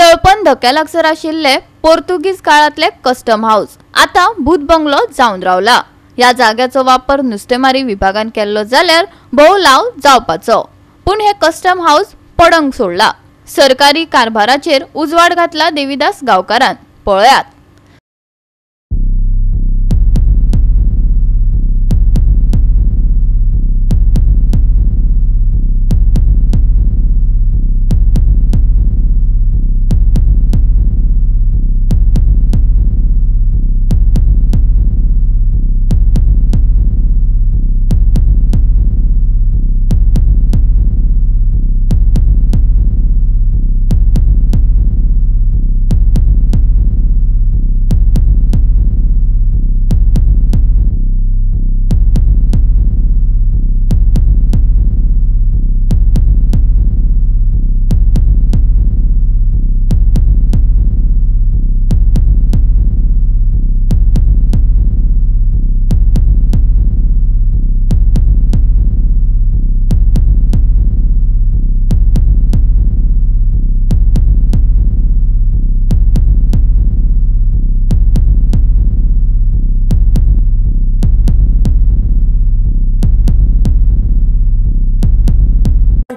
तळपण धक्या लागसर आशिल्ले पोर्तुगीज काळातले custom house आता भूत बंगलो जावन रावला। या जाग्याचो वापर नुस्तेमारी विभागान केल्लो जाल्यार भोव लाव जावपाचो, पण हे कस्टम हाऊस पडंग सोडला। सरकारी कारभाराचेर उजवाड घातला देविदास गांवकारान। पळयात।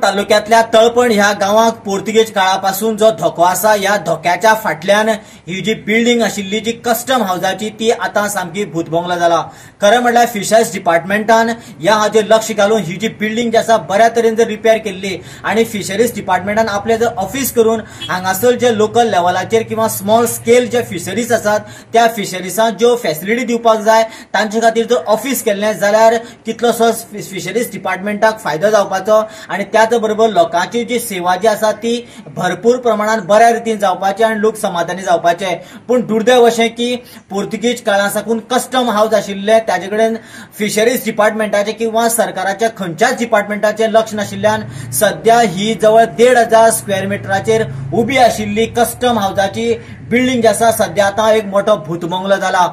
तालुक्यातल्या तळपण ह्या गावात पोर्तुगीज काळापासून जो धोको आसा, या धोक्याच्या फाटल्यान ही जी बिल्डिंग आशिल्ली जी कस्टम हाऊसाची ती आता सामकी भूतबंगला जाला। खरें म्हटल्यार फिशर्स डिपार्टमेंटान या हाचेर लक्ष घालून ही जी बिल्डिंग जी आसा बऱ्या तरेन जर रिपेअर केल्ली आणि फिशरीज डिपार्टमेंटान आपले जर ऑफिस करून हांगासर जे लोकल लेवलाचेर किंवा स्मॉल स्केल जे फिशरीज आसात त्या फिशरीजांक ज्यो फॅसिलिटी दिवपाक जाय तांचे खातीर जर ऑफिस केल्लें जाल्यार कितलोसोच फिशरीज डिपार्टमेंटाक फायदो जावपाचो आणि त्याच बरोबर लोकांची जी सेवा जी आसा ती भरपूर प्रमाणात बऱ्या रितीन जावपाची आणि लोक समाधानी जावपाचे। पण दुर्दैव अशें की पोर्तुगीज काळा साकून कस्टम हाऊस आशिल्ले ताजे कडेन फिशरीज डिपार्टमेंटाचे किंवा सरकाराच्या खंयच्याच डिपार्टमेंटाचे लक्ष नाशिल्ल्यान सध्या ही जवळ 1,500 स्क्वेअर मिटराचेर उबी आशिल्ली कस्टम हाऊसाची बिल्डिंग जी आसा सध्या आता एक मोठो भूतबंगलो जाला।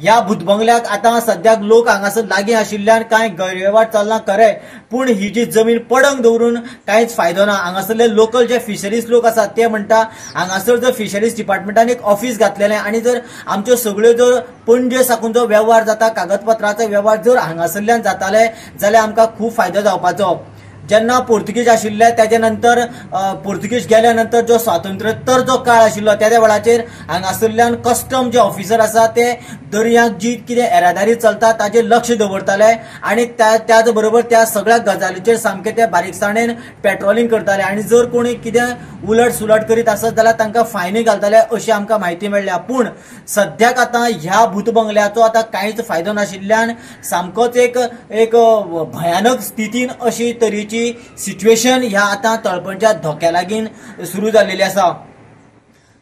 या भूतबंगल्याक आता सध्याक लोक हांगासर लागीं आशिल्ल्यान कांय गैरव्यवहार चलना खरें, पण ही जी जमीन पडंग दवरून कांयच फायदो ना। हांगासरले लोकल जे फिशरीज लोक आसात ते म्हणटा हांगासर जर फिशरीज डिपार्टमेंटान एक ऑफिस घातलेलें आणि जर आमच्यो सगळ्यो जर पणजे साकून जो व्यवहार जाता कागदपत्राचो व्यवहार जर हांगासरल्यान जाताले जाल्यार आमकां खूब फायदो जावपाचो। जेन्ना पोर्तुगीज आशिल्ले त्याच्या नंतर पोर्तुगीज गेल्या नंतर जो स्वातंत्र्योत्तर जो काळ आशिल्लो त्या वेळाचेर हांगासरल्यान कस्टम जे ऑफिसर आसा ते दर्याक जी कितें येरादारी चलता ताचेर लक्ष दवरताले आणि त्याच बरोबर त्या सगळ्या गजालीचेर सामके ते बारीकसाणेन पेट्रोलिंग करताले आणि जर कोणी कितें उलट सुलट करीत आसत जाल्यार तांकां फायनी घालताले अशी आमकां म्हायती मेळ्ळ्या। पूण सद्याक आता ह्या भूतबंगल्याचो आता कांयच फायदो नाशिल्ल्यान सामकोच एक भयानक स्थितीन अशी तरेची सिच्युएशन ह्या आता तळपणच्या धोक्या लागीं सुरू जाल्लेली आसा।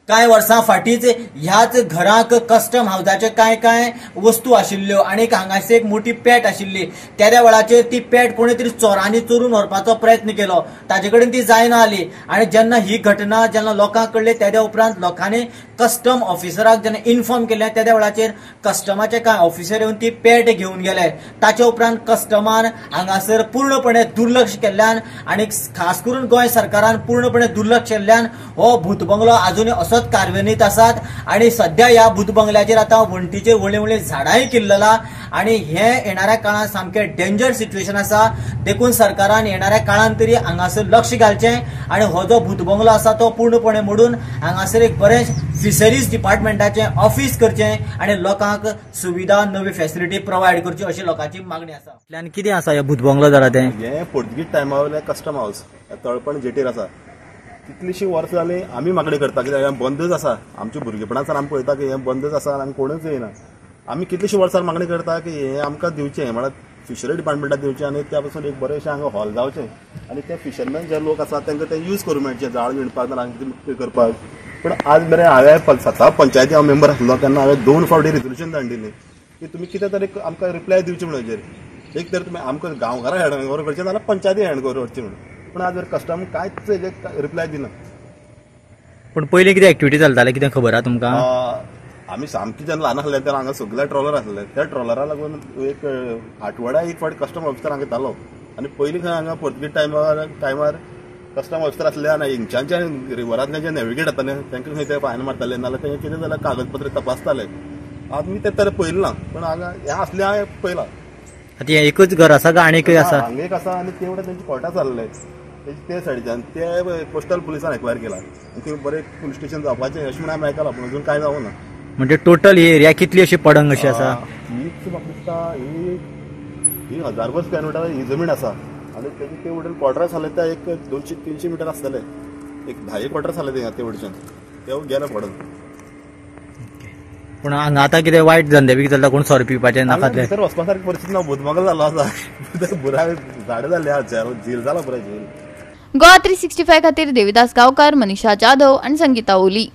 कांय वर्सां फाटींच ह्याच घराक कस्टम हाऊसाचे कांय वस्तू आशिल्ल्यो आणि हांगासर एक मोठी पेट आशिल्ली। त्या वेळाचेर ती पेट कोणी तरी चोरांनी चोरून व्हरपाचो प्रयत्न केलो, ताजे कडेन ती जायना आली आणि जेन्ना ही घटना जेन्ना लोकांक कळ्ळी त्या उपरांत लोकांनी कस्टम ऑफिसराक जेन्ना इन्फॉर्म केलें त्या वेळाचेर कस्टमाचे कांय ऑफिसर येवन ती पेट घेवन गेले। ताच्या उपरांत कस्टमान हांगासर पूर्णपणे दुर्लक्ष केल्ल्यान आणि खास करून गोंय सरकारान पूर्णपणे दुर्लक्ष केल्ल्यान हो भूतबंगलो अजूनय असोच कार्यान्वित आसात आणि सध्या या भूतबंगल्याचेर आता वणटीचेर व्हडली झाडांय किल्लला आणि हे येणाऱ्या काळात सामके डेंजर सिच्युएशन आसा। देखून सरकारान येणाऱ्या काळात तरी हांगासर लक्ष घालचें आणि हो जो भूतबंगलो आसा तो पूर्णपणे मोडून हांगासर एक बरें फिशरीज डिपार्टमेंटाचे ऑफिस करचें आणि लोकांक सुविधा नवी फॅसिलिटी प्रोवाइड करची अशी लोकांची मागणी आसा। कितें आसा ह्या भूतबंगलो जाला तें हे पोर्तुगीज टायमावयले कस्टम हाऊस तळपण जेटीर आसा। कितलीशीं वर्सां जालीं आमी मागणी करता कित्याक हें बंदच आसा। आमच्या भुरगेपणासान आमी पळयता की हें बंदच आसा आनी कोणूच येना। आमी कितलीशीं वर्सां मागणी करता की हें आमकां दिवचें, म्हळ्यार फिशरी डिपार्टमेंटाक दिवचें आणि त्या पासून एक बरेंशें हांगा हॉल जावचें आणि ते फिशरमॅन जे लोक आसात तांकां ते यूज करूंक मेळचें झाड विणपाक नाल्यार करपाक। पण आज मेरेन हांवें सतरा पंचायती हांव मेंबर आसलो तेन्ना हांवें 2 फावटी रिजोल्यूशन धाडिल्लें की तुमी कितें तरी आमकां रिप्लाय दिवचें म्हणून हेजेर। एक तर तुमी आमकां गांवकारां हँड ओवर करचें नाल्यार पंचायती हँड ओवर करचें म्हणून, पण आज जर कस्टमर कांयच हेजेर रिप्लाय दिना। पण पयलीं कितें एक्टिविटी चलताले कितें खबर आहा तुमकां? आमी सामकी जेन्ना ल्हान आसले तेन्ना हांगा सगळे ट्रॉलर आसले, त्या ट्रॉलरा लागून एक आठवड्या एक फावटी कस्टम ऑफिसर हांगा येतालो आणि पयलीं खंय हांगा पोर्तुगीज टायमार कस्टम ऑफिसर असल्या ना हिंगच्यांच्या रिव्हरांतले जे नॅव्हिगेट येताले तांकां खंय ते फायन मारताले नाल्यार ते कितें जाल्यार कागदपत्र तपासताले. आज मी ते तर पळयलें ना पण हांगा हें असलें हांवें पळयलां. आता एकच घर आसा का आनीकय आसा? हांगा एक आसा आनी ते वटेन तेंचे कोर्टात जाल्ले ते सायडीच्यान ते पोस्टल पुलिसान एक्वायर केला. ते बरें पुलीस स्टेशन जावपाचें अशें म्हणून आमी आयकलां पूण अजून कांय जावं ना. म्हणजे टोटल ही एरिया कितली अशी पडंग अशी आसा? हीच म्हाका दिसता ही 1000 स्क्वेअर मिटर ही जमीन आसा आनी तेजे ते वटेन क्वॉर्टर्स आसले ते एक 200-300 मिटर आसतले. एक 10 क्वॉर्टर्स आसले ते वटेच्यान ते गेले पडून. पूण हांगा आतां कितें वायट धंदे बी चलता? कोण सोरो पिवपाचें नाकातले? भितर वचपा सारकी परिस्थिती ना. भुतमंगल जालो आसा. बुरा झाडां जाल्ली आहा. झील जाला पुराय झील. गोवा 365 खातीर देविदास गांवकार, मनीषा जाधव आनी संगीता ओली.